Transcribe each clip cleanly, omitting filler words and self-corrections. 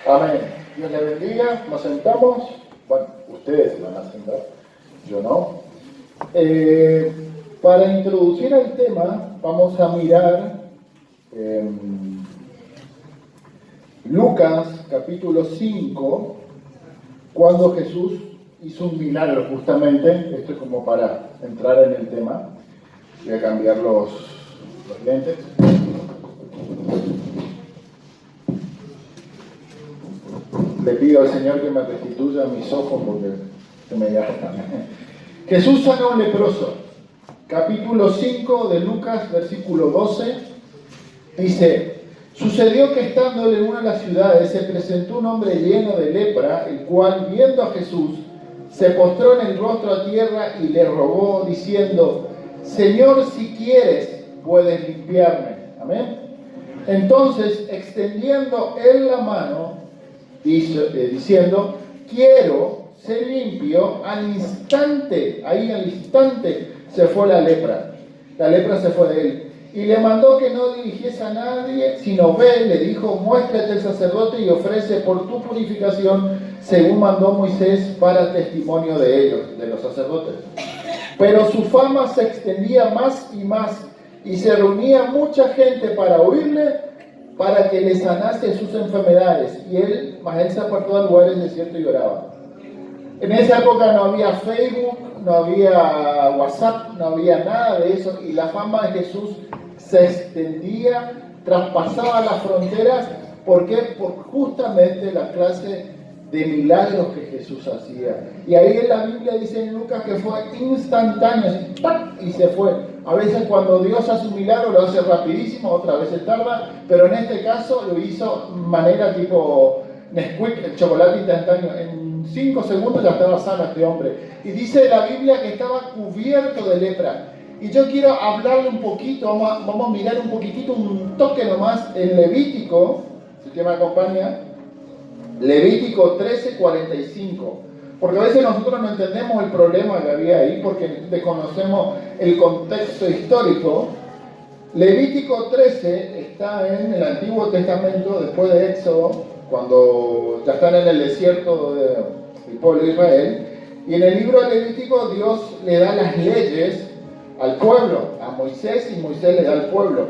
Amén. Dios le bendiga. Nos sentamos. Bueno, ustedes se van a sentar, yo no. Para introducir el tema, vamos a mirar Lucas capítulo 5, cuando Jesús hizo un milagro justamente. Esto es como para entrar en el tema. Voy a cambiar los lentes. Le pido al Señor que me restituya mis ojos porque se me gastan. Jesús sana a un leproso. Capítulo 5 de Lucas, versículo 12, dice: sucedió que estando él en una de las ciudades se presentó un hombre lleno de lepra, el cual, viendo a Jesús, se postró en el rostro a tierra y le rogó, diciendo: Señor, si quieres, puedes limpiarme. Amén. Entonces, extendiendo él la mano, diciendo: quiero ser limpio, al instante se fue la lepra se fue de él, y le mandó que no dirigiese a nadie, sino ve, le dijo: muéstrate el sacerdote y ofrece por tu purificación, según mandó Moisés, para testimonio de ellos, de los sacerdotes. Pero su fama se extendía más y más, y se reunía mucha gente para oírle, para que le sanase sus enfermedades. Y él se apartó del lugar del desierto y oraba. En esa época no había Facebook, no había WhatsApp, no había nada de eso, y la fama de Jesús se extendía, traspasaba las fronteras. ¿Por qué? Por justamente la clase de milagros que Jesús hacía. Y ahí en la Biblia dice en Lucas que fue instantáneo, así, ¡pac!, y se fue. A veces cuando Dios hace un milagro lo hace rapidísimo, otras veces tarda, pero en este caso lo hizo de manera tipo Nesquik, el chocolate instantáneo. En 5 segundos ya estaba sano este hombre. Y dice la Biblia que estaba cubierto de lepra. Y yo quiero hablarle un poquito, vamos a mirar un poquitito, un toque nomás en Levítico, si usted me acompaña, Levítico 13:45. Porque a veces nosotros no entendemos el problema que había ahí porque desconocemos el contexto histórico. Levítico 13 está en el Antiguo Testamento, después de Éxodo, cuando ya están en el desierto del pueblo de Israel. Y en el libro de Levítico Dios le da las leyes al pueblo, a Moisés, y Moisés le da al pueblo.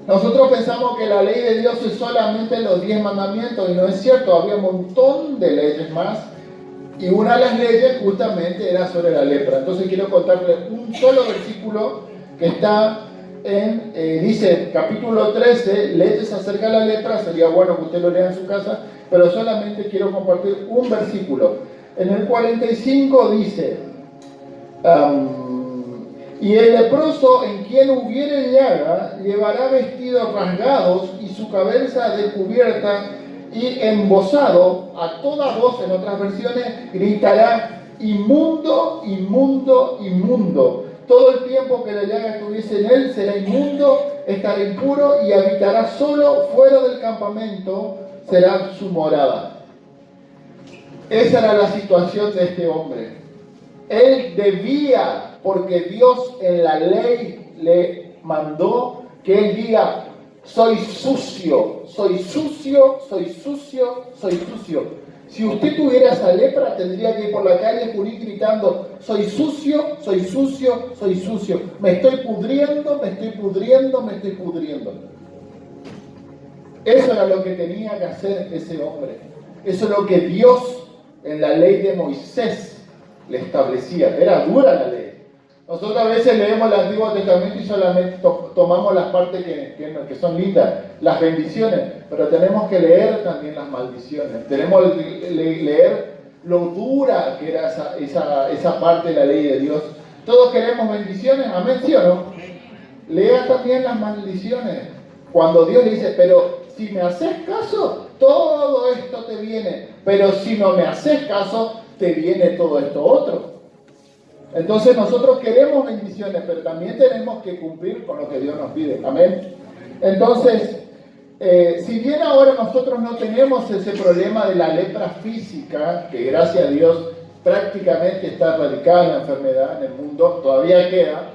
Nosotros pensamos que la ley de Dios es solamente los 10 mandamientos, y no es cierto, había un montón de leyes más, y una de las leyes justamente era sobre la lepra. Entonces quiero contarles un solo versículo que está dice capítulo 13, leyes acerca de la lepra. Sería bueno que usted lo lea en su casa, pero solamente quiero compartir un versículo. En el 45 dice: y el leproso en quien hubiere llaga llevará vestidos rasgados y su cabeza descubierta, y embozado a toda voz, en otras versiones, gritará: inmundo, inmundo, inmundo. Todo el tiempo que la llaga estuviese en él será inmundo, estará impuro y habitará solo fuera del campamento, será su morada. Esa era la situación de este hombre. Él debía, porque Dios en la ley le mandó que él diga: soy sucio, soy sucio, soy sucio, soy sucio. Si usted tuviera esa lepra, tendría que ir por la calle gritando: soy sucio, soy sucio, soy sucio. Me estoy pudriendo, me estoy pudriendo, me estoy pudriendo. Eso era lo que tenía que hacer ese hombre. Eso es lo que Dios en la ley de Moisés le establecía. Era dura la ley. Nosotros a veces leemos el Antiguo Testamento y solamente tomamos las partes que son lindas, las bendiciones, pero tenemos que leer también las maldiciones. Tenemos que leer lo dura que era esa parte de la ley de Dios. Todos queremos bendiciones, amén, ¿sí o no? Lea también las maldiciones. Cuando Dios le dice: pero si me haces caso, todo esto te viene, pero si no me haces caso, te viene todo esto otro. Entonces nosotros queremos bendiciones, pero también tenemos que cumplir con lo que Dios nos pide. Amén. Entonces, si bien ahora nosotros no tenemos ese problema de la lepra física, que gracias a Dios prácticamente está erradicada la enfermedad en el mundo, todavía queda,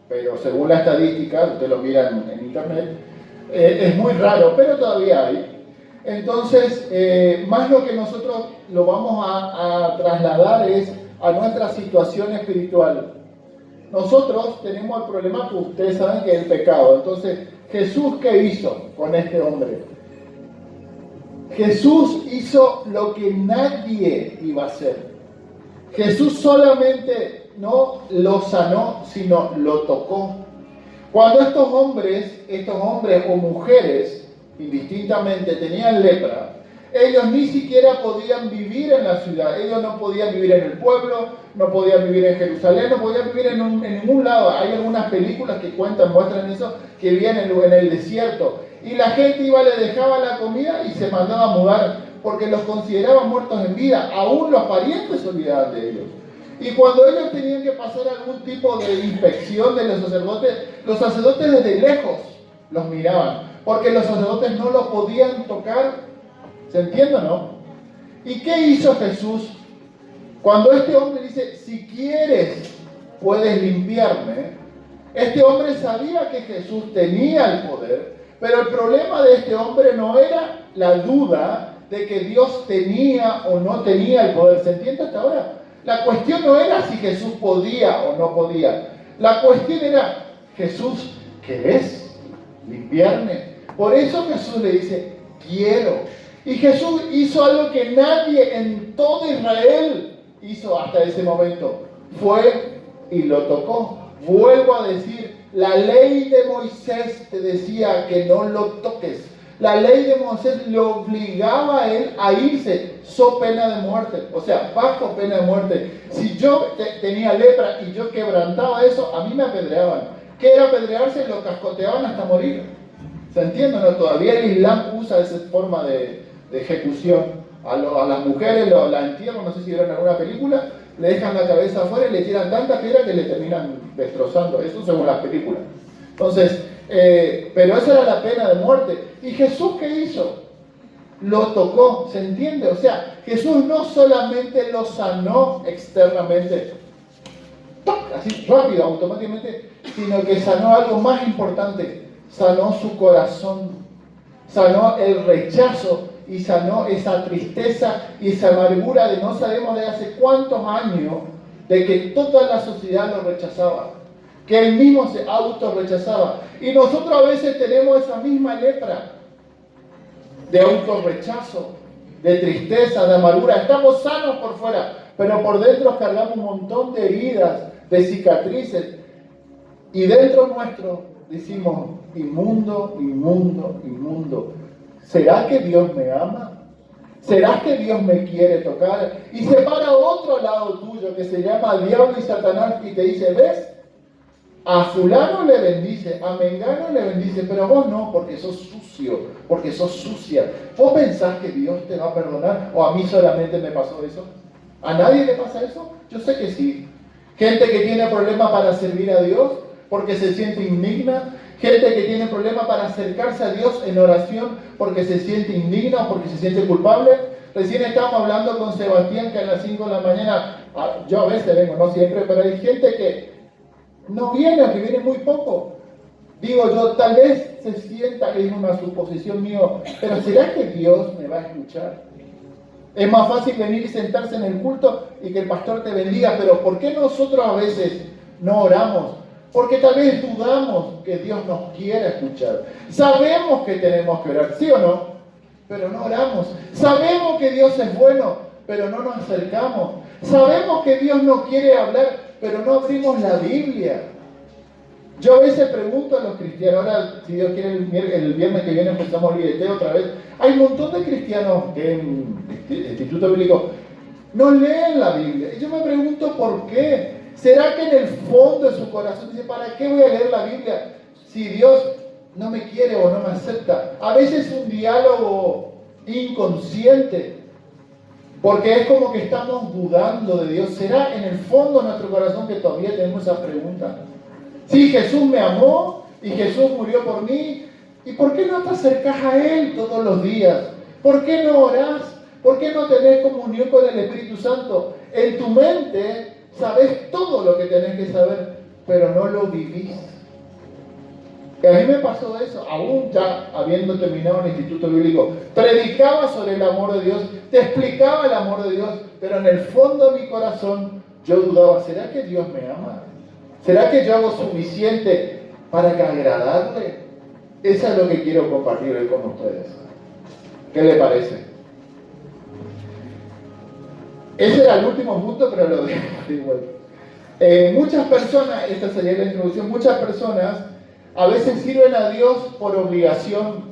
pero según la estadística, usted lo mira en internet, es muy raro, pero todavía hay. Entonces, más lo que nosotros lo vamos a trasladar es a nuestra situación espiritual. Nosotros tenemos el problema que ustedes saben que es el pecado. Entonces, Jesús, ¿qué hizo con este hombre? Jesús hizo lo que nadie iba a hacer. Jesús solamente no lo sanó, sino lo tocó. Cuando estos hombres o mujeres, indistintamente, tenían lepra, ellos ni siquiera podían vivir en la ciudad. Ellos no podían vivir en el pueblo, no podían vivir en Jerusalén, no podían vivir en ningún lado. Hay algunas películas que muestran eso, que vivían en el desierto. Y la gente iba, le dejaba la comida y se mandaba a mudar, porque los consideraban muertos en vida. Aún los parientes se olvidaban de ellos. Y cuando ellos tenían que pasar algún tipo de inspección de los sacerdotes desde lejos los miraban, porque los sacerdotes no los podían tocar. ¿Se entiende o no? ¿Y qué hizo Jesús? Cuando este hombre dice, si quieres, puedes limpiarme. Este hombre sabía que Jesús tenía el poder, pero el problema de este hombre no era la duda de que Dios tenía o no tenía el poder. ¿Se entiende hasta ahora? La cuestión no era si Jesús podía o no podía. La cuestión era, Jesús, ¿querés limpiarme? Por eso Jesús le dice, quiero. Y Jesús hizo algo que nadie en todo Israel hizo hasta ese momento. Fue y lo tocó. Vuelvo a decir, la ley de Moisés te decía que no lo toques. La ley de Moisés le obligaba a él a irse, so pena de muerte. O sea, bajo pena de muerte. Si yo tenía lepra y yo quebrantaba eso, a mí me apedreaban. ¿Qué era apedrearse? Lo cascoteaban hasta morir. ¿Se entiende? ¿No? Todavía el Islam usa esa forma de ejecución. A las mujeres la entierran, no sé si vieron alguna película, le dejan la cabeza afuera y le tiran tanta piedra que le terminan destrozando. Eso según las películas. Entonces, pero esa era la pena de muerte. ¿Y Jesús qué hizo? Lo tocó, ¿se entiende? O sea, Jesús no solamente lo sanó externamente, así rápido, automáticamente, sino que sanó algo más importante. Sanó su corazón, sanó el rechazo y sanó esa tristeza y esa amargura de no sabemos de hace cuántos años de que toda la sociedad lo rechazaba, que él mismo se autorrechazaba. Y nosotros a veces tenemos esa misma lepra de autorrechazo, de tristeza, de amargura. Estamos sanos por fuera, pero por dentro cargamos un montón de heridas, de cicatrices, y dentro nuestro decimos, inmundo, inmundo, inmundo. ¿Será que Dios me ama? ¿Será que Dios me quiere tocar? Y se para otro lado tuyo que se llama diablo y Satanás y te dice, ¿ves? A fulano le bendice, a mengano le bendice, pero vos no, porque sos sucio, porque sos sucia. ¿Vos pensás que Dios te va a perdonar? ¿O a mí solamente me pasó eso? ¿A nadie le pasa eso? Yo sé que sí. Gente que tiene problemas para servir a Dios porque se siente indigna. Gente que tiene problemas para acercarse a Dios en oración porque se siente indigna o porque se siente culpable. Recién estábamos hablando con Sebastián que a las 5 de la mañana, yo a veces vengo, no siempre, pero hay gente que no viene o que viene muy poco. Digo yo, tal vez se sienta que es una suposición mía, pero ¿será que Dios me va a escuchar? Es más fácil venir y sentarse en el culto y que el pastor te bendiga, pero ¿por qué nosotros a veces no oramos? Porque tal vez dudamos que Dios nos quiera escuchar. Sabemos que tenemos que orar, ¿sí o no? Pero no oramos. Sabemos que Dios es bueno, pero no nos acercamos. Sabemos que Dios nos quiere hablar, pero no abrimos la Biblia. Yo a veces pregunto a los cristianos, ahora si Dios quiere el viernes que viene empezamos el IDT otra vez. Hay un montón de cristianos que en el Instituto Bíblico no leen la Biblia. Y yo me pregunto por qué. ¿Será que en el fondo de su corazón dice, ¿para qué voy a leer la Biblia si Dios no me quiere o no me acepta? A veces es un diálogo inconsciente, porque es como que estamos dudando de Dios. ¿Será en el fondo de nuestro corazón que todavía tenemos esa pregunta? Sí, Jesús me amó y Jesús murió por mí. ¿Y por qué no te acercas a Él todos los días? ¿Por qué no orás? ¿Por qué no tenés comunión con el Espíritu Santo? En tu mente sabes todo lo que tenés que saber, pero no lo vivís. Y a mí me pasó eso, aún ya habiendo terminado el instituto bíblico, predicaba sobre el amor de Dios, te explicaba el amor de Dios, pero en el fondo de mi corazón yo dudaba, ¿será que Dios me ama? ¿Será que yo hago suficiente para agradarle? Eso es lo que quiero compartir hoy con ustedes. ¿Qué le parece? Ese era el último punto, pero lo dejo igual. Muchas personas, esta sería la introducción, muchas personas a veces sirven a Dios por obligación,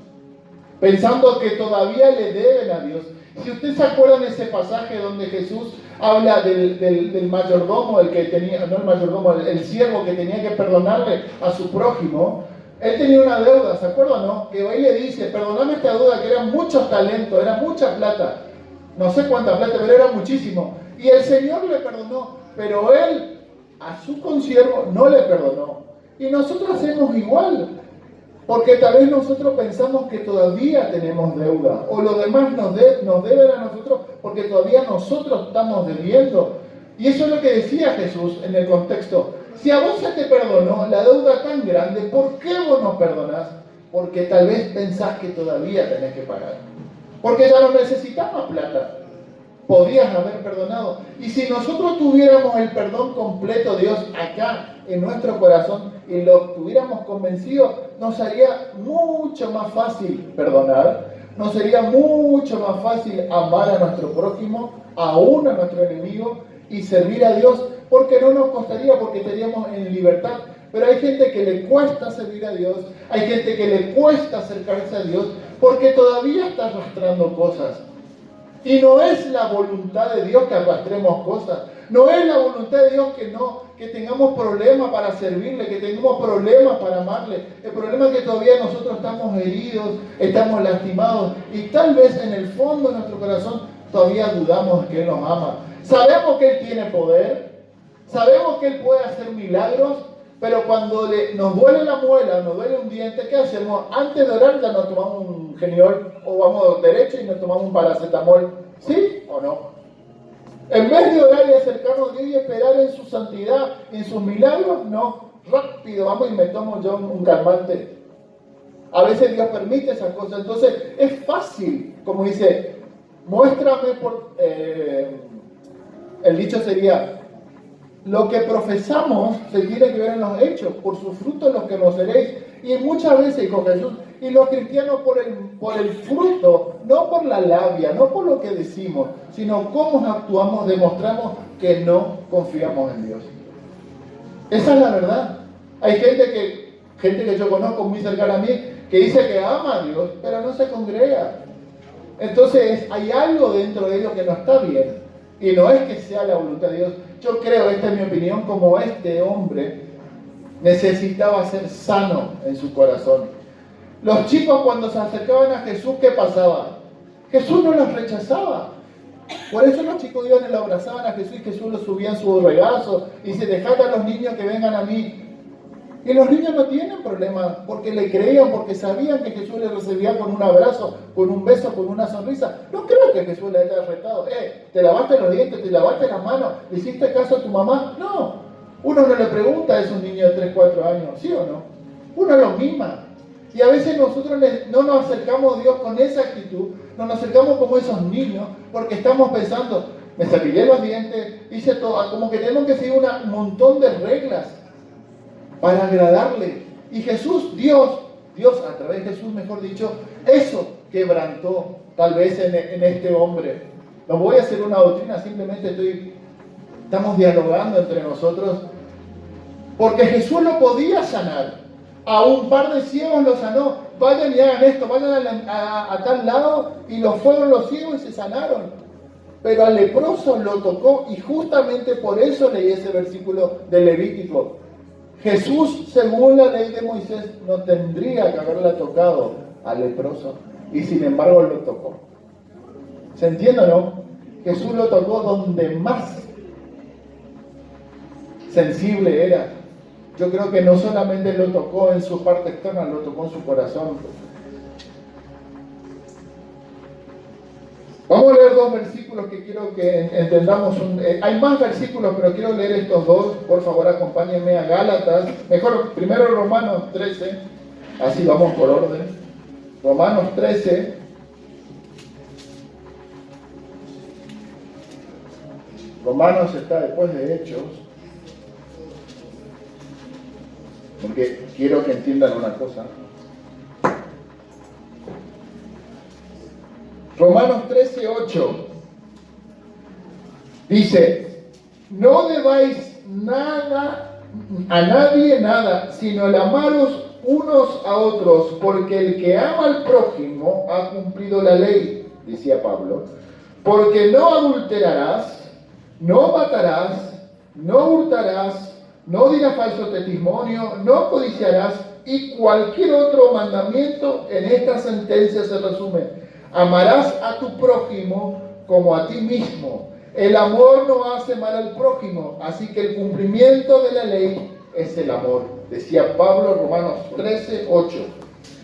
pensando que todavía le deben a Dios. Si ustedes se acuerdan de ese pasaje donde Jesús habla del mayordomo, el que tenía, no el mayordomo, el siervo que tenía que perdonarle a su prójimo, él tenía una deuda, ¿se acuerdan, no? Que hoy le dice, perdoname esta deuda, que era muchos talentos, era mucha plata, no sé cuánta plata, pero era muchísimo. Y el Señor le perdonó, pero él a su consiervo no le perdonó. Y nosotros hacemos igual, porque tal vez nosotros pensamos que todavía tenemos deuda, o los demás nos deben a nosotros porque todavía nosotros estamos debiendo. Y eso es lo que decía Jesús en el contexto. Si a vos se te perdonó la deuda tan grande, ¿por qué vos no perdonás? Porque tal vez pensás que todavía tenés que pagar. Porque ya no necesitas más plata. Podías haber perdonado. Y si nosotros tuviéramos el perdón completo de Dios acá en nuestro corazón y lo tuviéramos convencido, nos haría mucho más fácil perdonar, nos sería mucho más fácil amar a nuestro prójimo, aún a nuestro enemigo, y servir a Dios, porque no nos costaría, porque estaríamos en libertad. Pero hay gente que le cuesta servir a Dios, hay gente que le cuesta acercarse a Dios, porque todavía está arrastrando cosas. Y no es la voluntad de Dios que arrastremos cosas. No es la voluntad de Dios que tengamos problemas para servirle, que tengamos problemas para amarle. El problema es que todavía nosotros estamos heridos, estamos lastimados y tal vez en el fondo de nuestro corazón todavía dudamos de que Él nos ama. Sabemos que Él tiene poder, sabemos que Él puede hacer milagros, pero cuando nos duele la muela, nos duele un diente, ¿qué hacemos? Antes de orar ya nos tomamos un geniol o vamos derecho y nos tomamos un paracetamol. ¿Sí o no? En vez de orar y acercarnos a Dios y esperar en su santidad, en sus milagros, no. Rápido, vamos y me tomo yo un calmante. A veces Dios permite esas cosas. Entonces es fácil, como dice, muéstrame el dicho sería, lo que profesamos se tiene que ver en los hechos, por sus frutos los conoceréis. Y muchas veces con Jesús, y los cristianos por el fruto, no por la labia, no por lo que decimos, sino cómo actuamos, demostramos que no confiamos en Dios. Esa es la verdad. Hay gente que yo conozco muy cercana a mí, que dice que ama a Dios, pero no se congrega. Entonces hay algo dentro de ellos que no está bien. Y no es que sea la voluntad de Dios. Yo creo, esta es mi opinión, como este hombre necesitaba ser sano en su corazón. Los chicos cuando se acercaban a Jesús, ¿qué pasaba? Jesús no los rechazaba. Por eso los chicos iban y lo abrazaban a Jesús y Jesús los subía en su regazo y dice, dejad a los niños que vengan a mí. Y los niños no tienen problema porque le creían, porque sabían que Jesús les recibía con un abrazo, con un beso, con una sonrisa. No creo que Jesús le haya retado, te lavaste los dientes, te lavaste las manos, le hiciste caso a tu mamá. No, uno no le pregunta a esos niños de 3, 4 años, ¿sí o no? Uno los mima. Y a veces nosotros no nos acercamos a Dios con esa actitud, no nos acercamos como esos niños, porque estamos pensando, me cepillé los dientes, hice todo, como que tenemos que seguir un montón de reglas para agradarle. Y Jesús, Dios a través de Jesús, mejor dicho, eso quebrantó tal vez en este hombre. No voy a hacer una doctrina, simplemente estamos dialogando entre nosotros, porque Jesús lo podía sanar. A un par de ciegos lo sanó. Vayan y hagan esto, vayan a tal lado, y los fueron los ciegos y se sanaron. Pero al leproso lo tocó, y justamente por eso leí ese versículo de Levítico. Jesús, según la ley de Moisés, no tendría que haberla tocado al leproso, y sin embargo lo tocó. ¿Se entiende o no? Jesús lo tocó donde más sensible era. Yo creo que no solamente lo tocó en su parte externa, lo tocó en su corazón. Vamos a leer 2 versículos que quiero que entendamos. Hay más versículos, pero quiero leer estos 2. Por favor, acompáñenme a Gálatas. Mejor, primero Romanos 13. Así vamos por orden. Romanos 13. Romanos está después de Hechos. Porque quiero que entiendan una cosa. Romanos 13:8 dice: no debáis nada a nadie nada, sino el amaros unos a otros, porque el que ama al prójimo ha cumplido la ley, decía Pablo. Porque no adulterarás, no matarás, no hurtarás, no dirás falso testimonio, no codiciarás, y cualquier otro mandamiento en esta sentencia se resume: amarás a tu prójimo como a ti mismo. El amor no hace mal al prójimo, así que el cumplimiento de la ley es el amor, decía Pablo en Romanos 13:8.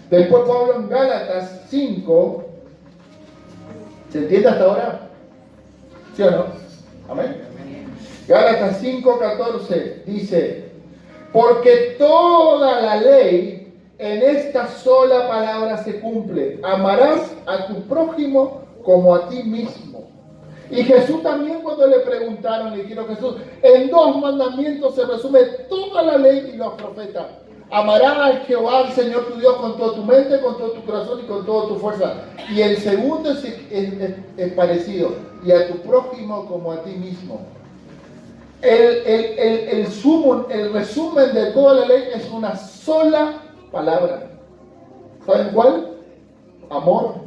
Después Pablo en Gálatas 5, ¿se entiende hasta ahora? ¿Sí o no? Amén. Gálatas 5:14 dice: porque toda la ley en esta sola palabra se cumple: amarás a tu prójimo como a ti mismo. Y Jesús también, cuando le preguntaron, le dijeron: Jesús, en 2 mandamientos se resume toda la ley y los profetas: amarás a Jehová, al Señor tu Dios, con toda tu mente, con todo tu corazón y con toda tu fuerza. Y el segundo es parecido: y a tu prójimo como a ti mismo. El resumen de toda la ley es una sola palabra. ¿Saben cuál? Amor.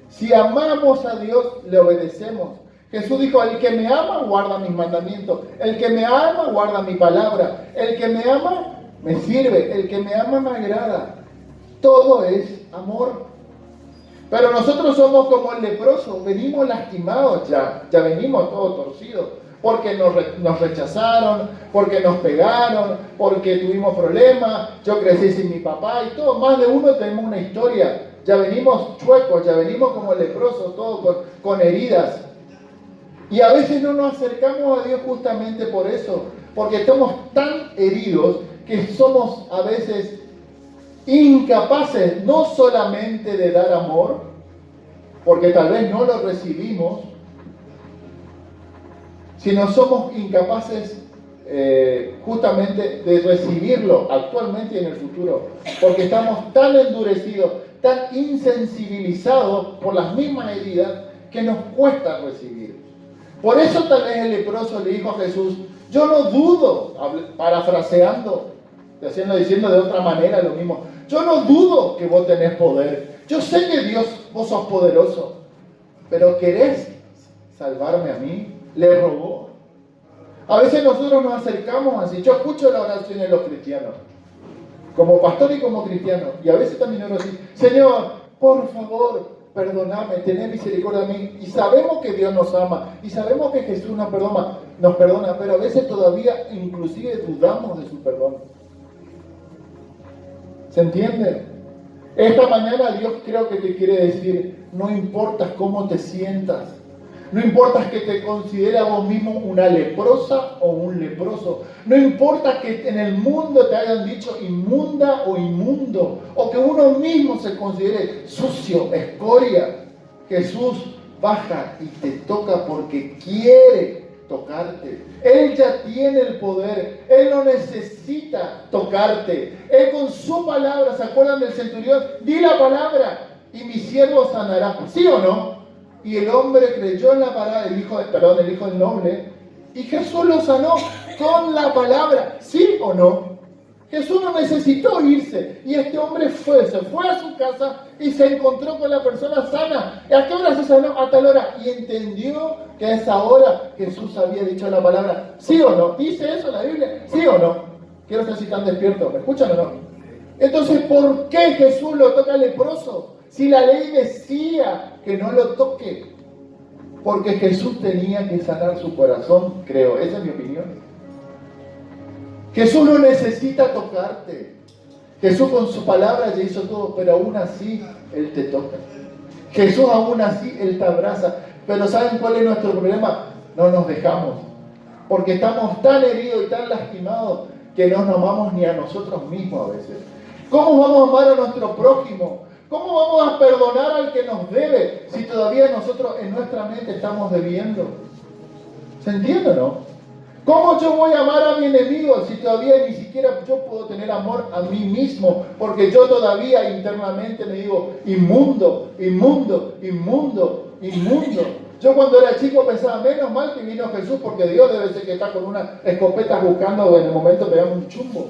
Si amamos a Dios, le obedecemos. Jesús dijo: el que me ama guarda mis mandamientos. El que me ama guarda mi palabra. El que me ama me sirve. El que me ama me agrada. Todo es amor. Pero nosotros somos como el leproso. Venimos lastimados ya venimos todos torcidos. Porque nos rechazaron, porque nos pegaron, porque tuvimos problemas. Yo crecí sin mi papá y todo. Más de uno tenemos una historia. Ya venimos chuecos, ya venimos como leprosos, todos con heridas. Y a veces no nos acercamos a Dios justamente por eso, porque estamos tan heridos que somos a veces incapaces no solamente de dar amor, porque tal vez no lo recibimos, sino somos incapaces justamente de recibirlo actualmente y en el futuro, porque estamos tan endurecidos, tan insensibilizados por las mismas heridas que nos cuesta recibir. Por eso tal vez el leproso le dijo a Jesús: yo no dudo, parafraseando, diciendo de otra manera lo mismo, yo no dudo que vos tenés poder, yo sé que Dios, vos sos poderoso, pero ¿querés salvarme a mí? Le rogó. A veces nosotros nos acercamos así. Yo escucho la oración de los cristianos, como pastor y como cristiano, y a veces también oro así: Señor, por favor, perdóname, ten misericordia de mí. Y sabemos que Dios nos ama, y sabemos que Jesús nos perdona, pero a veces todavía inclusive dudamos de su perdón. ¿Se entiende? Esta mañana Dios creo que te quiere decir: no importa cómo te sientas, no importa que te consideres a vos mismo una leprosa o un leproso, no importa que en el mundo te hayan dicho inmunda o inmundo, o que uno mismo se considere sucio, escoria. Jesús baja y te toca porque quiere tocarte. Él ya tiene el poder, Él no necesita tocarte. Él con su palabra, ¿se acuerdan del centurión? Di la palabra y mi siervo sanará. ¿Sí o no? Y el hombre creyó en la palabra, el hijo del noble, y Jesús lo sanó con la palabra. ¿Sí o no? Jesús no necesitó irse, y este hombre se fue a su casa y se encontró con la persona sana. ¿A qué hora se sanó? A tal hora. Y entendió que a esa hora Jesús había dicho la palabra. ¿Sí o no? ¿Dice eso la Biblia? ¿Sí o no? Quiero estar si están despiertos. ¿Me escuchan o no? Entonces, ¿por qué Jesús lo toca al leproso? Si la ley decía que no lo toque, porque Jesús tenía que sanar su corazón, creo, esa es mi opinión. Jesús no necesita tocarte. Jesús con su palabra ya hizo todo, pero aún así Él te toca. Jesús aún así Él te abraza. Pero ¿saben cuál es nuestro problema? No nos dejamos, porque estamos tan heridos y tan lastimados que no nos amamos ni a nosotros mismos a veces. ¿Cómo vamos a amar a nuestro prójimo? ¿Cómo vamos a perdonar al que nos debe si todavía nosotros en nuestra mente estamos debiendo? ¿Se entiende o no? ¿Cómo yo voy a amar a mi enemigo si todavía ni siquiera yo puedo tener amor a mí mismo? Porque yo todavía internamente me digo, inmundo, inmundo, inmundo, inmundo. Yo cuando era chico pensaba, menos mal que vino Jesús, porque Dios debe ser que está con una escopeta buscando en el momento pegarme un chumbo.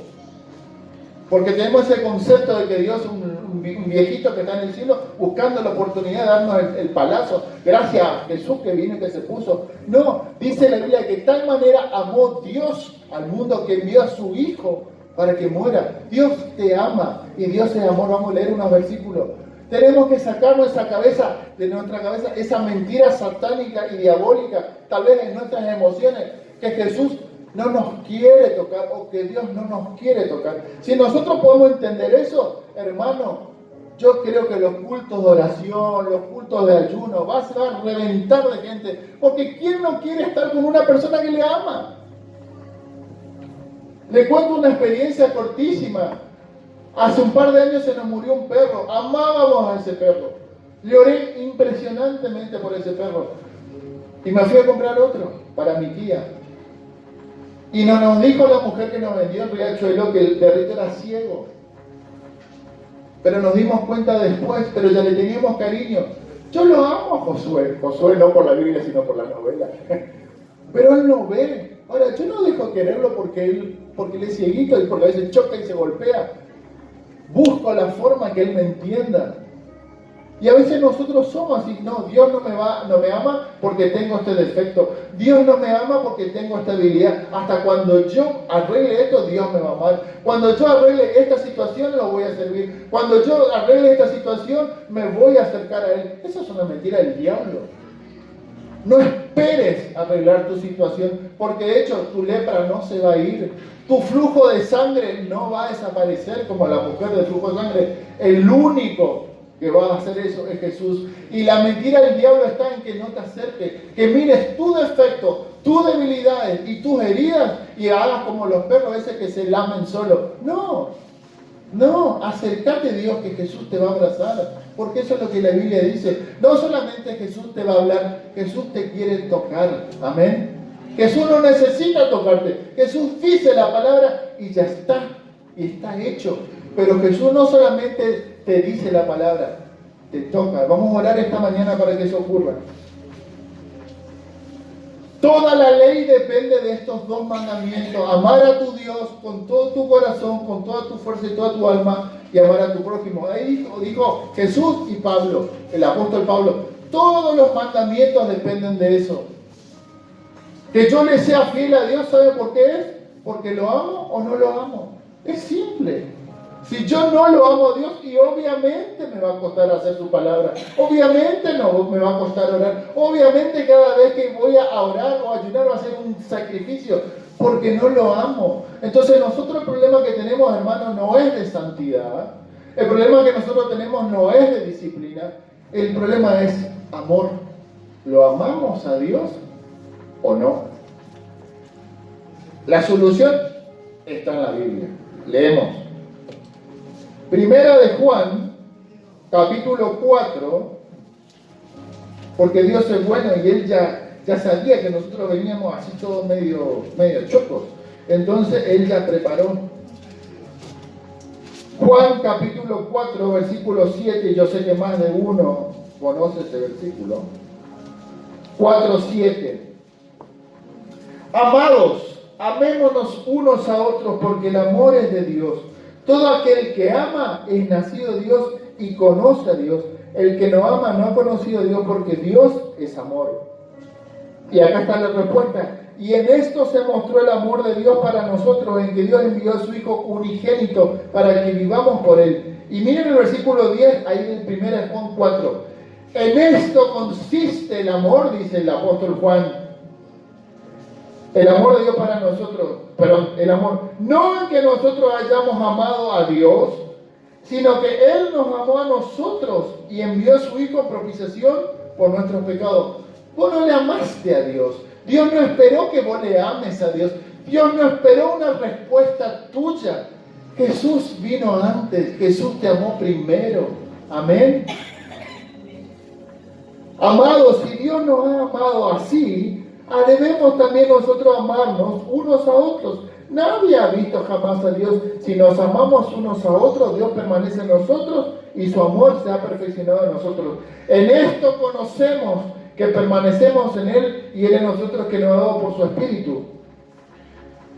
Porque tenemos ese concepto de que Dios es un viejito que está en el cielo buscando la oportunidad de darnos el palazo. Gracias a Jesús que vino y que se puso. No, dice la Biblia que de tal manera amó Dios al mundo que envió a su Hijo para que muera. Dios te ama y Dios es amor. Vamos a leer unos versículos. Tenemos que sacar de nuestra cabeza esa mentira satánica y diabólica, tal vez en nuestras emociones, que Jesús no nos quiere tocar o que Dios no nos quiere tocar. Si nosotros podemos entender eso, hermano, yo creo que los cultos de oración, los cultos de ayuno, va a reventar de gente. Porque ¿quién no quiere estar con una persona que le ama? Le cuento una experiencia cortísima. Hace un par de años se nos murió un perro. Amábamos a ese perro. Lloré impresionantemente por ese perro. Y me fui a comprar otro para mi tía. Y nos dijo la mujer que nos vendió el riachuelo que el perrito era ciego. Pero nos dimos cuenta después, pero ya le teníamos cariño. Yo lo amo a Josué. Josué no por la Biblia, sino por la novela. Pero él no ve. Ahora, yo no dejo quererlo porque él es cieguito y porque a veces choca y se golpea. Busco la forma que él me entienda. Y a veces nosotros somos así, no, Dios no me ama porque tengo este defecto. Dios no me ama porque tengo esta habilidad. Hasta cuando yo arregle esto, Dios me va a amar. Cuando yo arregle esta situación, lo voy a servir. Cuando yo arregle esta situación, me voy a acercar a Él. Eso es una mentira del diablo. No esperes arreglar tu situación, porque de hecho tu lepra no se va a ir. Tu flujo de sangre no va a desaparecer como la mujer del flujo de sangre. El único que va a hacer eso es Jesús. Y la mentira del diablo está en que no te acerques, que mires tu defecto, tus debilidades y tus heridas y hagas como los perros ese que se lamen solo. No, acércate a Dios, que Jesús te va a abrazar, porque eso es lo que la Biblia dice. No solamente Jesús te va a hablar, Jesús te quiere tocar. Amén. Jesús no necesita tocarte. Jesús dice la palabra y ya está, y está hecho. Pero Jesús no solamente te dice la palabra, te toca. Vamos a orar esta mañana para que eso ocurra. Toda la ley depende de estos dos mandamientos: amar a tu Dios con todo tu corazón, con toda tu fuerza y toda tu alma, y amar a tu prójimo. Ahí dijo Jesús y Pablo, el apóstol Pablo. Todos los mandamientos dependen de eso. Que yo le sea fiel a Dios, ¿sabe por qué es? Porque lo amo o no lo amo. Es simple. Si yo no lo amo a Dios, y obviamente me va a costar hacer su palabra, obviamente no me va a costar orar, obviamente cada vez que voy a orar o ayunar va a ser un sacrificio, porque no lo amo. Entonces nosotros el problema que tenemos, hermanos, no es de santidad, el problema que nosotros tenemos no es de disciplina, el problema es amor. ¿Lo amamos a Dios o no? La solución está en la Biblia. Leemos. Primera de Juan, capítulo 4, porque Dios es bueno y Él ya sabía que nosotros veníamos así todos medio chocos. Entonces Él ya preparó. Juan capítulo 4, versículo 7, yo sé que más de uno conoce ese versículo. 4:7. Amados, amémonos unos a otros porque el amor es de Dios. Todo aquel que ama es nacido de Dios y conoce a Dios. El que no ama no ha conocido a Dios porque Dios es amor. Y acá está la respuesta. Y en esto se mostró el amor de Dios para nosotros, en que Dios envió a su Hijo unigénito para que vivamos por Él. Y miren el versículo 10, ahí en 1 Juan 4. En esto consiste el amor, dice el apóstol Juan. El amor de Dios para nosotros, el amor, no en que nosotros hayamos amado a Dios, sino que Él nos amó a nosotros y envió a su Hijo en propiciación por nuestros pecados. Vos no le amaste a Dios. Dios no esperó que vos le ames a Dios. Dios no esperó una respuesta tuya. Jesús vino antes, Jesús te amó primero. Amén. Amados, si Dios nos ha amado así, debemos también nosotros amarnos unos a otros. Nadie ha visto jamás a Dios. Si nos amamos unos a otros, Dios permanece en nosotros y su amor se ha perfeccionado en nosotros. En esto conocemos que permanecemos en Él y Él en nosotros, que nos ha dado por su Espíritu.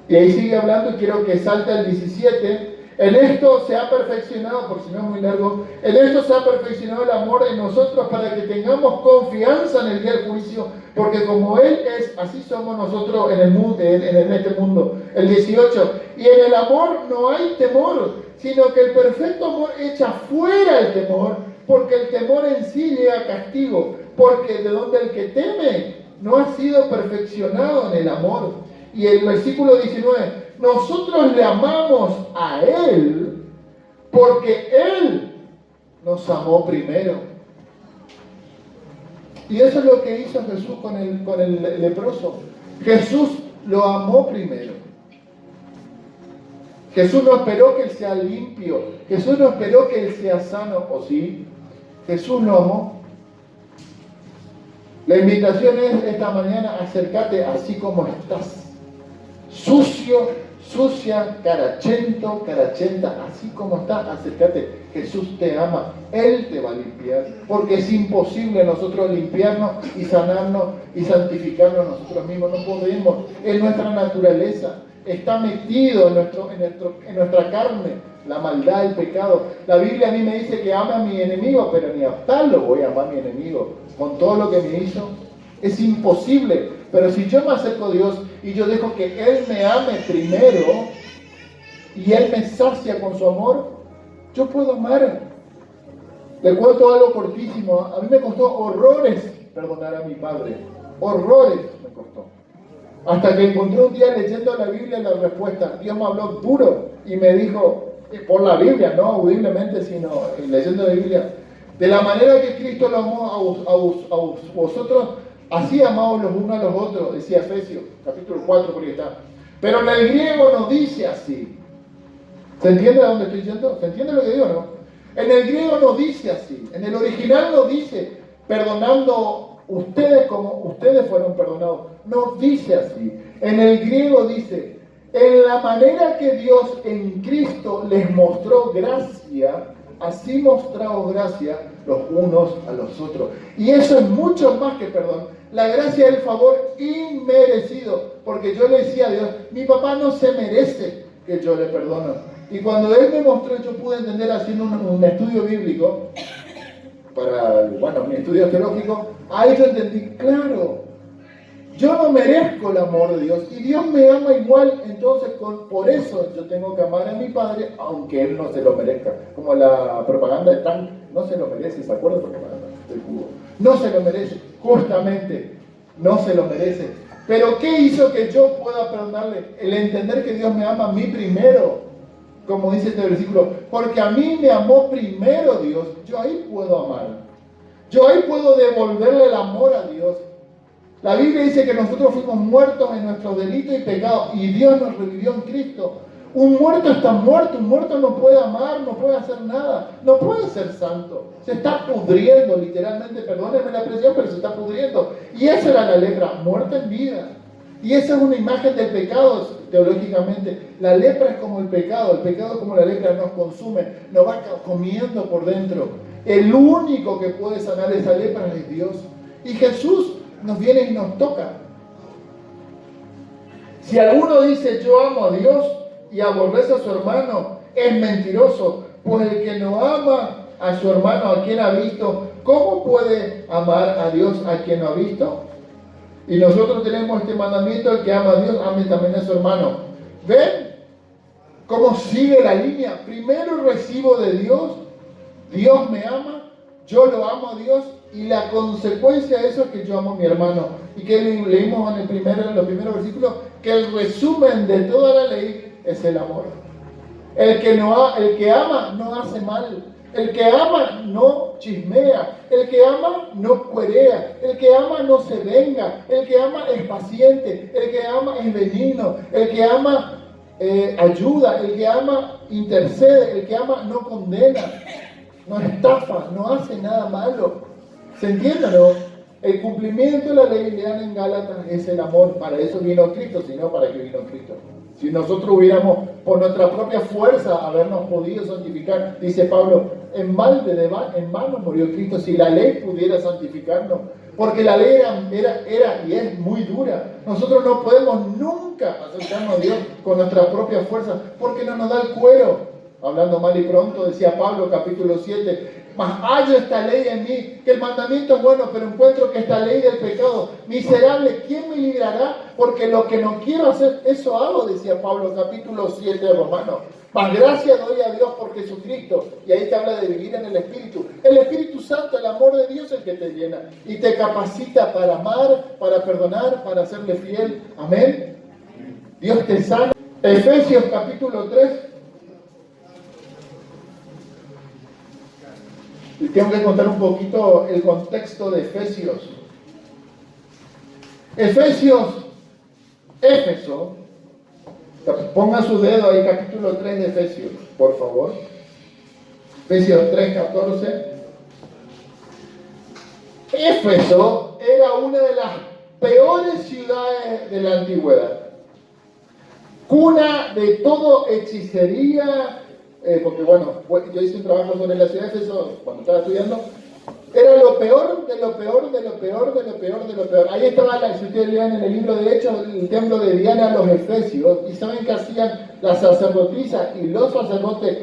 Y ahí sigue hablando y quiero que salte el 17. En esto se ha perfeccionado, por si no es muy largo, en esto se ha perfeccionado el amor en nosotros para que tengamos confianza en el día del juicio, porque como Él es, así somos nosotros en el mundo, en este mundo. El 18, y en el amor no hay temor, sino que el perfecto amor echa fuera el temor, porque el temor en sí lleva castigo, porque de donde el que teme no ha sido perfeccionado en el amor. Y el versículo 19, nosotros le amamos a Él porque Él nos amó primero. Y eso es lo que hizo Jesús con el leproso. Jesús lo amó primero. Jesús no esperó que Él sea limpio. Jesús no esperó que Él sea sano, ¿o sí? Jesús lo amó. La invitación es esta mañana: acércate así como estás. Sucio, sucia, carachento, carachenta, así como estás, acércate. Jesús te ama, Él te va a limpiar, porque es imposible nosotros limpiarnos y sanarnos y santificarnos nosotros mismos. No podemos, es nuestra naturaleza, está metido en nuestra carne, la maldad, el pecado. La Biblia a mí me dice que ama a mi enemigo, pero ni a tal lo voy a amar a mi enemigo, con todo lo que me hizo. Es imposible. Pero si yo me acerco a Dios y yo dejo que Él me ame primero y Él me sacia con su amor, yo puedo amar. Le cuento algo cortísimo. A mí me costó horrores perdonar a mi padre. Horrores me costó. Hasta que encontré un día leyendo la Biblia la respuesta. Dios me habló duro y me dijo, por la Biblia, no audiblemente, sino leyendo la Biblia, de la manera que Cristo lo amó a vosotros, así amaos los unos a los otros, decía Efesios, capítulo 4, por ahí está. Pero en el griego no dice así. ¿Se entiende a dónde estoy yendo? ¿Se entiende lo que digo, no? En el griego no dice así. En el original no dice, perdonando ustedes como ustedes fueron perdonados. No dice así. En el griego dice, en la manera que Dios en Cristo les mostró gracia, así mostraos gracia los unos a los otros. Y eso es mucho más que perdón. La gracia es el favor inmerecido. Porque yo le decía a Dios, mi papá no se merece que yo le perdono. Y cuando Él me mostró, yo pude entender haciendo un estudio bíblico, mi estudio teológico, ahí yo entendí, claro, yo no merezco el amor de Dios y Dios me ama igual, entonces por eso yo tengo que amar a mi padre, aunque Él no se lo merezca. Como la propaganda de Tank, no se lo merece, ¿se acuerdan de la propaganda del cubo? No se lo merece, justamente, no se lo merece. Pero ¿qué hizo que yo pueda perdonarle? El entender que Dios me ama a mí primero, como dice este versículo, porque a mí me amó primero Dios, yo ahí puedo amar. Yo ahí puedo devolverle el amor a Dios. La Biblia dice que nosotros fuimos muertos en nuestros delitos y pecados y Dios nos revivió en Cristo. Un muerto está muerto, un muerto no puede amar, no puede hacer nada, no puede ser santo. Se está pudriendo literalmente, perdónenme la expresión, pero se está pudriendo. Y esa era la lepra, muerta en vida. Y esa es una imagen del pecado teológicamente. La lepra es como el pecado como la lepra nos consume, nos va comiendo por dentro. El único que puede sanar esa lepra es Dios. Y Jesús nos viene y nos toca. Si alguno dice yo amo a Dios y aborrece a su hermano, es mentiroso, pues el que no ama a su hermano a quien ha visto, ¿cómo puede amar a Dios a quien no ha visto? Y nosotros tenemos este mandamiento: el que ama a Dios, ame también a su hermano. ¿Ven cómo sigue la línea? Primero recibo de Dios, Dios me ama, yo lo amo a Dios, y la consecuencia de eso es que yo amo a mi hermano. Y que leímos en los primeros versículos, que el resumen de toda la ley es el amor. El que ama no hace mal. El que ama no chismea. El que ama no cuerea. El que ama no se venga. El que ama es paciente. El que ama es benigno. El que ama ayuda, el que ama intercede, el que ama no condena, no estafa, no hace nada malo. ¿Se entiende, no? El cumplimiento de la ley, lean en Gálatas, es el amor. Para eso vino Cristo, si no, ¿para qué vino Cristo? Si nosotros hubiéramos por nuestra propia fuerza habernos podido santificar, dice Pablo, en vano murió Cristo si la ley pudiera santificarnos. Porque la ley era y es muy dura. Nosotros no podemos nunca acercarnos a Dios con nuestra propia fuerza, porque no nos da el cuero. Hablando mal y pronto, decía Pablo, capítulo 7, mas hallo esta ley en mí, que el mandamiento es bueno, pero encuentro que esta ley del pecado, miserable, ¿quién me librará? Porque lo que no quiero hacer, eso hago, decía Pablo, capítulo 7 de Romanos. Mas gracias doy a Dios por Jesucristo. Y ahí te habla de vivir en el Espíritu. El Espíritu Santo, el amor de Dios es el que te llena y te capacita para amar, para perdonar, para serle fiel. Amén. Dios te sana. Efesios capítulo 3. Y tengo que contar un poquito el contexto de Efesios. Éfeso, ponga su dedo ahí, capítulo 3 de Efesios, por favor. Efesios 3:14. Éfeso era una de las peores ciudades de la antigüedad. Cuna de todo hechicería, porque bueno, yo hice un trabajo sobre la ciudad de Éfeso cuando estaba estudiando. Era lo peor de lo peor de lo peor de lo peor de lo peor. Ahí estaba, si ustedes lean en el libro de Hechos, el templo de Diana, los efesios. ¿Y saben qué hacían las sacerdotisas y los sacerdotes?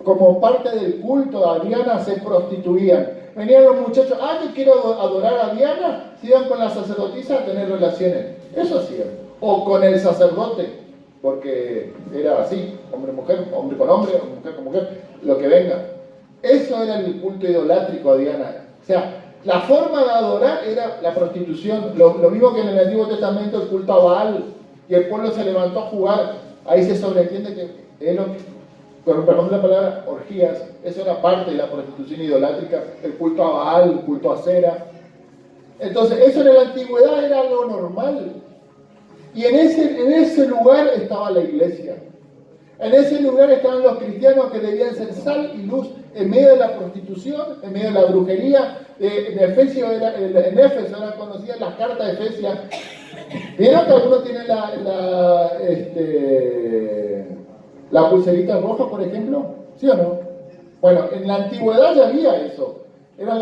Como parte del culto a Diana se prostituían. Venían los muchachos, yo quiero adorar a Diana, se iban con la sacerdotisa a tener relaciones. Eso hacían. O con el sacerdote, porque era así, hombre-mujer, hombre con hombre, mujer con mujer, lo que venga. Eso era el culto idolátrico a Diana. O sea, la forma de adorar era la prostitución. Lo mismo que en el Antiguo Testamento el culto a Baal. Y el pueblo se levantó a jugar. Ahí se sobreentiende que es lo que, con perdón de la palabra, orgías. Eso era parte de la prostitución idolátrica. El culto a Baal, el culto a Cera. Entonces, eso en la antigüedad era lo normal. Y en ese lugar estaba la iglesia. En ese lugar estaban los cristianos que debían ser sal y luz en medio de la prostitución, en medio de la brujería. En Éfeso eran conocidas las cartas de Efesias. ¿Vieron que algunos tienen la pulserita roja, por ejemplo? ¿Sí o no? Bueno, en la antigüedad ya había eso. Eran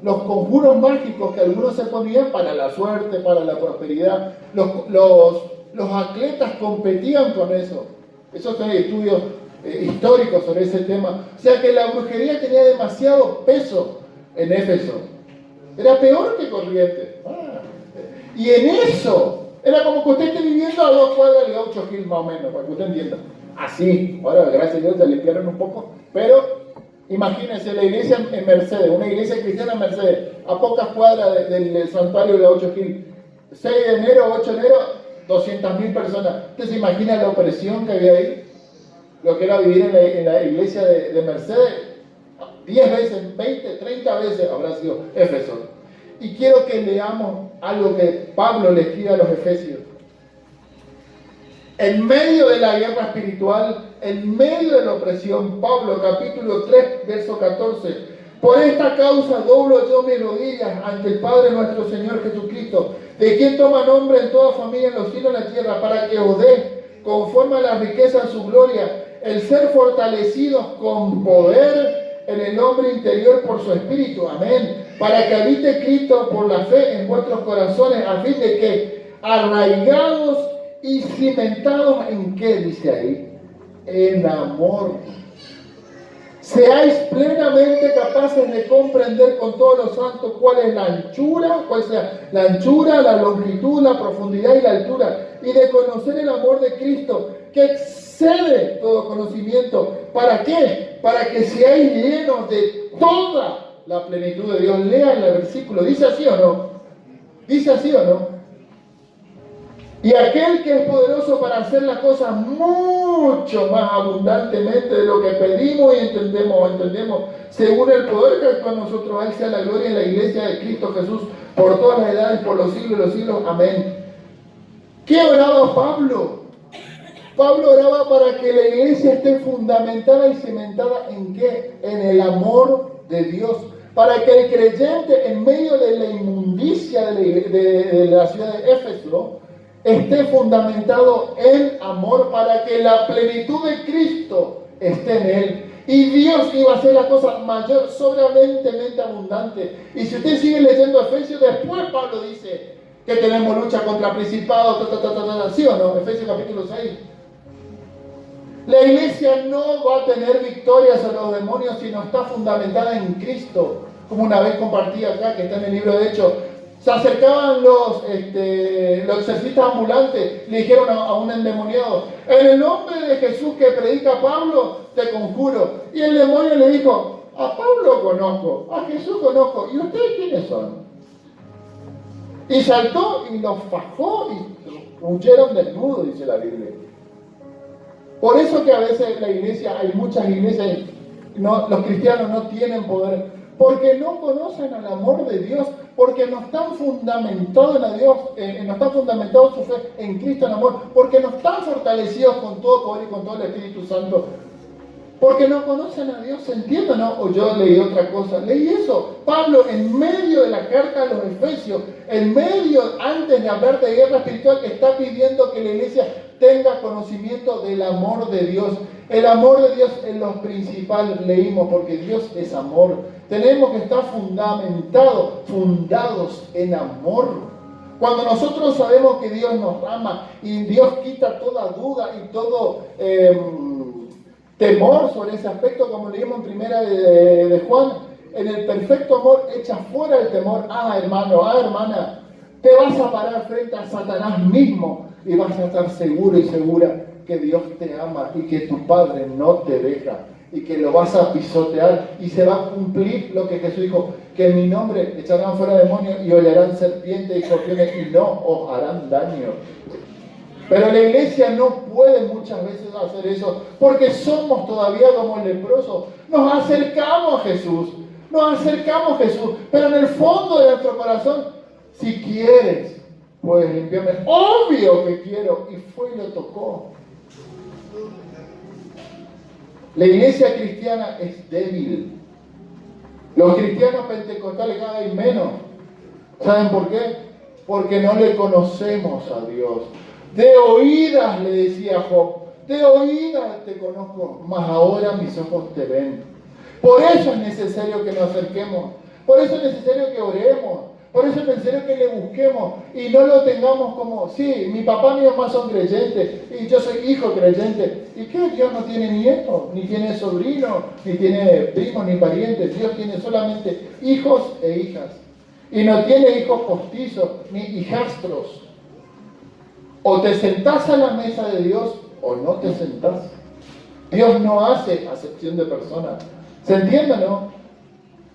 los conjuros mágicos que algunos se ponían para la suerte, para la prosperidad. Los atletas competían con eso. Esos son estudios históricos sobre ese tema. O sea que la brujería tenía demasiado peso en Éfeso. Era peor que Corrientes. Y en eso, era como que usted esté viviendo a 2 cuadras de Gaucho Gil, más o menos, para que usted entienda. Así. Ahora, gracias a Dios, se limpiaron un poco. Pero imagínense la iglesia en Mercedes, una iglesia cristiana en Mercedes, a pocas cuadras del santuario de Gaucho Gil. 6 de enero, 8 de enero, 200.000 personas. ¿Usted se imagina la opresión que había ahí? Lo que era vivir en la iglesia de Mercedes. 10 veces, 20, 30 veces habrá sido Éfeso. Y quiero que leamos algo que Pablo le escribe a los efesios. En medio de la guerra espiritual, en medio de la opresión, Pablo, capítulo 3, verso 14. Por esta causa doblo yo mis rodillas ante el Padre nuestro Señor Jesucristo, de quien toma nombre en toda familia en los cielos y en la tierra, para que os dé, conforme a la riqueza de su gloria, el ser fortalecidos con poder en el hombre interior por su Espíritu. Amén. Para que habite Cristo por la fe en vuestros corazones, a fin de que, arraigados y cimentados en ¿qué dice ahí? En amor. Seáis plenamente capaces de comprender con todos los santos cuál es la anchura, la longitud, la profundidad y la altura, y de conocer el amor de Cristo, que excede todo conocimiento. ¿Para qué? Para que seáis llenos de toda la plenitud de Dios. Lean el versículo, ¿dice así o no? ¿Dice así o no? Y aquel que es poderoso para hacer las cosas mucho más abundantemente de lo que pedimos y entendemos, según el poder que actúa en nosotros, a Él sea la gloria en la iglesia de Cristo Jesús, por todas las edades, por los siglos de los siglos. Amén. ¿Qué oraba Pablo? Pablo oraba para que la iglesia esté fundamentada y cimentada ¿en qué? En el amor de Dios. Para que el creyente en medio de la inmundicia de la ciudad de Éfeso esté fundamentado en amor, para que la plenitud de Cristo esté en él. Y Dios iba a hacer la cosa mayor, sobreabundantemente abundante. Y si usted sigue leyendo Efesios, después Pablo dice que tenemos lucha contra principados, ¿sí o no? Efesios capítulo 6. La iglesia no va a tener victoria sobre los demonios si no está fundamentada en Cristo. Como una vez compartí acá, que está en el libro de Hechos, se acercaban los exorcistas ambulantes, le dijeron a un endemoniado: en el nombre de Jesús que predica Pablo, te conjuro. Y el demonio le dijo: a Pablo conozco, a Jesús conozco, ¿y ustedes quiénes son? Y saltó y los fajó y huyeron desnudos, dice la Biblia. Por eso que a veces la iglesia, hay muchas iglesias, los cristianos no tienen poder, porque no conocen el amor de Dios, porque no están fundamentados en Dios, no están fundamentados su fe en Cristo en amor, porque no están fortalecidos con todo poder y con todo el Espíritu Santo, porque no conocen a Dios. ¿Se entiende, no? O yo leí otra cosa, leí eso. Pablo, en medio de la carta a los Efesios, en medio, antes de hablar de guerra espiritual, está pidiendo que la iglesia tenga conocimiento del amor de Dios. El amor de Dios es lo principal, leímos, porque Dios es amor. Tenemos que estar fundados en amor. Cuando nosotros sabemos que Dios nos ama y Dios quita toda duda y todo temor sobre ese aspecto, como leímos en primera de Juan, en el perfecto amor echa fuera el temor. Hermano, hermana, te vas a parar frente a Satanás mismo y vas a estar seguro y segura que Dios te ama y que tu Padre no te deja y que lo vas a pisotear y se va a cumplir lo que Jesús dijo, que en mi nombre echarán fuera demonios y hollarán serpientes y escorpiones y no os harán daño. Pero la iglesia no puede muchas veces hacer eso porque somos todavía como leprosos. Nos acercamos a Jesús, pero en el fondo de nuestro corazón, si quieres, puedes limpiarme. Obvio que quiero. Y fue y lo tocó. La iglesia cristiana es débil. Los cristianos pentecostales cada vez menos. ¿Saben por qué? Porque no le conocemos a Dios. De oídas, le decía Job, de oídas te conozco, mas ahora mis ojos te ven. Por eso es necesario que nos acerquemos, por eso es necesario que oremos, por eso es necesario que le busquemos y no lo tengamos como, sí, mi papá y mi mamá son creyentes y yo soy hijo creyente. ¿Y qué? Dios no tiene nietos, ni tiene sobrinos, ni tiene primos, ni parientes. Dios tiene solamente hijos e hijas. Y no tiene hijos postizos, ni hijastros. O te sentás a la mesa de Dios o no te sentás. Dios no hace acepción de personas. ¿Se entiende, no?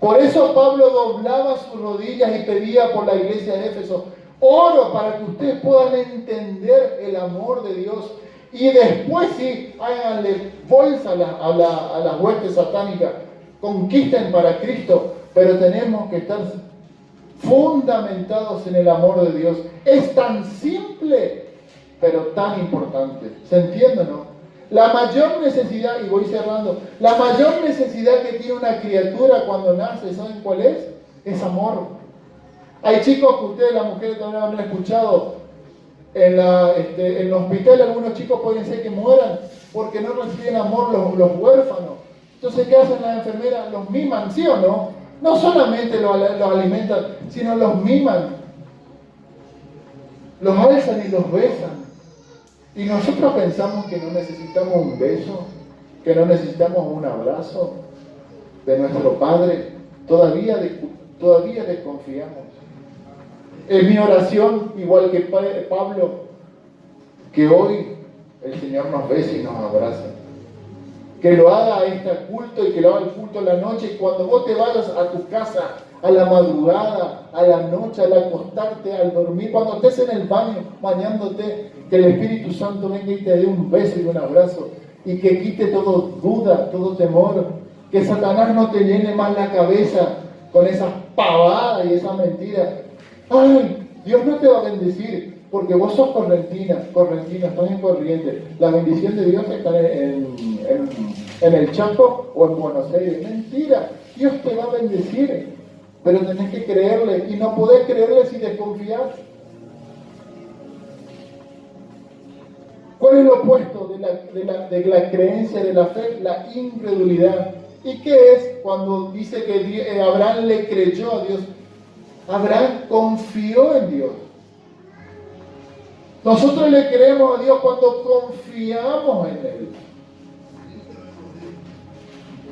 Por eso Pablo doblaba sus rodillas y pedía por la iglesia de Éfeso: oro para que ustedes puedan entender el amor de Dios. Y después sí, háganle bolsa a las huestes satánicas. Conquisten para Cristo. Pero tenemos que estar fundamentados en el amor de Dios. Es tan simple, pero tan importante. ¿Se entiende, no? La mayor necesidad, y voy cerrando, la mayor necesidad que tiene una criatura cuando nace, ¿saben cuál es? Es amor. Hay chicos que ustedes, las mujeres, también han escuchado, en el hospital algunos chicos pueden ser que mueran porque no reciben amor los huérfanos. Entonces, ¿qué hacen las enfermeras? Los miman, ¿sí o no? No solamente los alimentan, sino los miman. Los alzan y los besan. Y nosotros pensamos que no necesitamos un beso, que no necesitamos un abrazo de nuestro Padre. Todavía desconfiamos. Es mi oración, igual que Pablo, que hoy el Señor nos bese y nos abrace. Que lo haga este culto y que lo haga el culto en la noche. Y cuando vos te vayas a tu casa, a la madrugada, a la noche, al acostarte, al dormir, cuando estés en el baño bañándote, que el Espíritu Santo venga y te dé un beso y un abrazo y que quite todo duda, todo temor, que Satanás no te llene más la cabeza con esas pavadas y esa mentira. Ay, Dios no te va a bendecir. Porque vos sos correntino, estás en Corrientes. La bendición de Dios está en el Chaco o en Buenos Aires. Mentira, Dios te va a bendecir, pero tenés que creerle y no podés creerle si desconfías. ¿Cuál es lo opuesto de la creencia, de la fe? La incredulidad. ¿Y qué es cuando dice que Abraham le creyó a Dios? Abraham confió en Dios. Nosotros le creemos a Dios cuando confiamos en Él.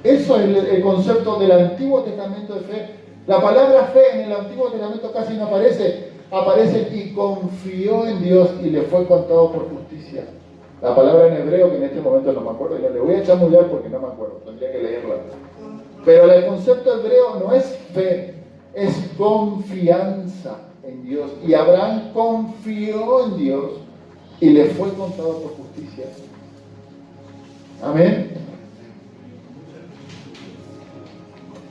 Eso es el concepto del Antiguo Testamento de fe. La palabra fe en el Antiguo Testamento casi no aparece. Aparece y confió en Dios y le fue contado por justicia. La palabra en hebreo, que en este momento no me acuerdo, yo le voy a chamullar porque no me acuerdo, tendría que leerla. Pero el concepto hebreo no es fe, es confianza en Dios. Y Abraham confió en Dios y le fue contado por justicia. Amén.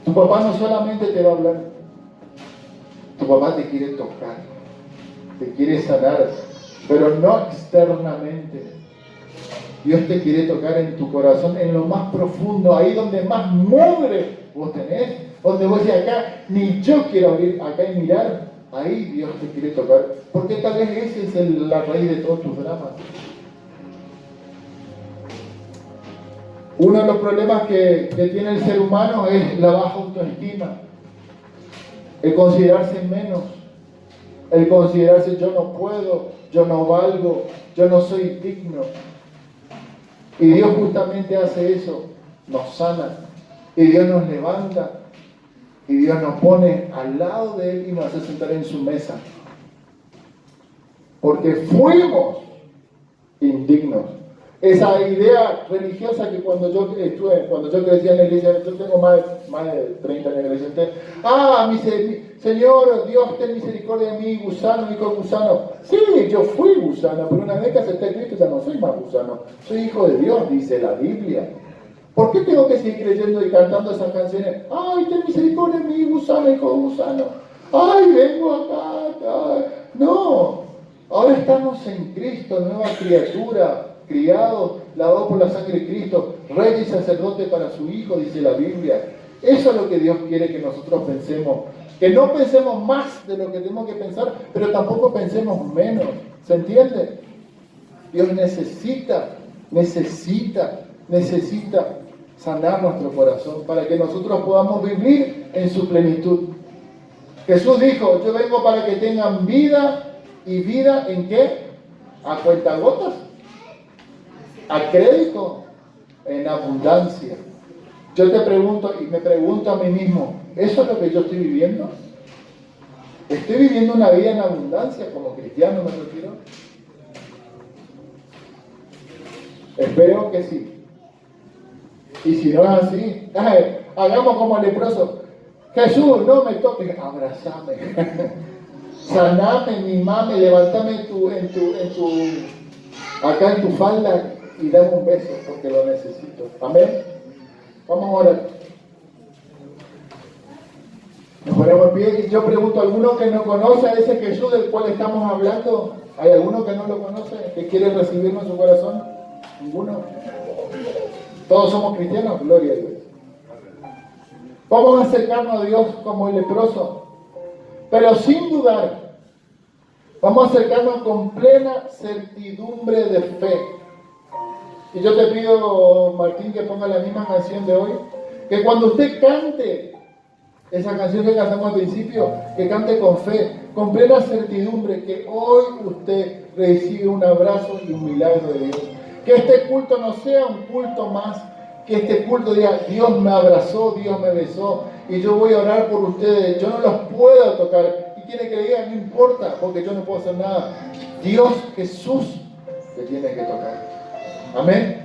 Tu papá no solamente te va a hablar, tu papá te quiere tocar, te quiere sanar, pero no externamente. Dios te quiere tocar en tu corazón, en lo más profundo, ahí donde más mugre vos tenés, donde vos decís acá, ni yo quiero abrir acá y mirar, ahí Dios te quiere tocar, porque tal vez esa es la raíz de todos tus dramas. Uno de los problemas que tiene el ser humano es la baja autoestima, el considerarse menos, el considerarse yo no puedo, yo no valgo, yo no soy digno. Y Dios justamente hace eso, nos sana, y Dios nos levanta, y Dios nos pone al lado de Él y nos hace sentar en su mesa. Porque fuimos indignos. Esa idea religiosa que cuando yo crecí en la iglesia, yo tengo más de 30 años en la iglesia, Señor, Dios, ten misericordia de mí, gusano, hijo de gusano. Sí, yo fui gusano, pero una vez que acepté a Cristo ya no soy más gusano, soy hijo de Dios, dice la Biblia. ¿Por qué tengo que seguir creyendo y cantando esas canciones? Ay, ten misericordia de mí, gusano, hijo de gusano. Ay, vengo acá. No, ahora estamos en Cristo, nueva criatura, criados, lavados por la sangre de Cristo, rey y sacerdote para su Hijo, dice la Biblia. Eso es lo que Dios quiere que nosotros pensemos. Que no pensemos más de lo que tenemos que pensar, pero tampoco pensemos menos. ¿Se entiende? Dios necesita sanar nuestro corazón para que nosotros podamos vivir en su plenitud. Jesús dijo, yo vengo para que tengan vida, y vida ¿en qué? A cuentagotas, a crédito, en abundancia. Yo te pregunto y me pregunto a mí mismo, ¿eso es lo que yo estoy viviendo? ¿Estoy viviendo una vida en abundancia como cristiano, me refiero? Espero que sí. Y si no es así, hagamos como el leproso. Jesús, no me toques, abrázame. Saname, mimame, levantame acá en tu falda y dame un beso porque lo necesito. Amén. Vamos a orar. Nos ponemos en pie y yo pregunto, ¿alguno que no conoce a ese Jesús del cual estamos hablando? ¿Hay alguno que no lo conoce, que quiere recibirlo en su corazón? ¿Ninguno? ¿Todos somos cristianos? Gloria a Dios. Vamos a acercarnos a Dios como el leproso, pero sin dudar. Vamos a acercarnos con plena certidumbre de fe. Y yo te pido, Martín, que ponga la misma canción de hoy, que cuando usted cante esa canción que cantamos al principio, que cante con fe, con plena certidumbre, que hoy usted recibe un abrazo y un milagro de Dios. Que este culto no sea un culto más, que este culto diga, Dios me abrazó, Dios me besó, y yo voy a orar por ustedes, yo no los puedo tocar, y quiere que diga, no importa, porque yo no puedo hacer nada. Dios, Jesús, te tiene que tocar. Amén.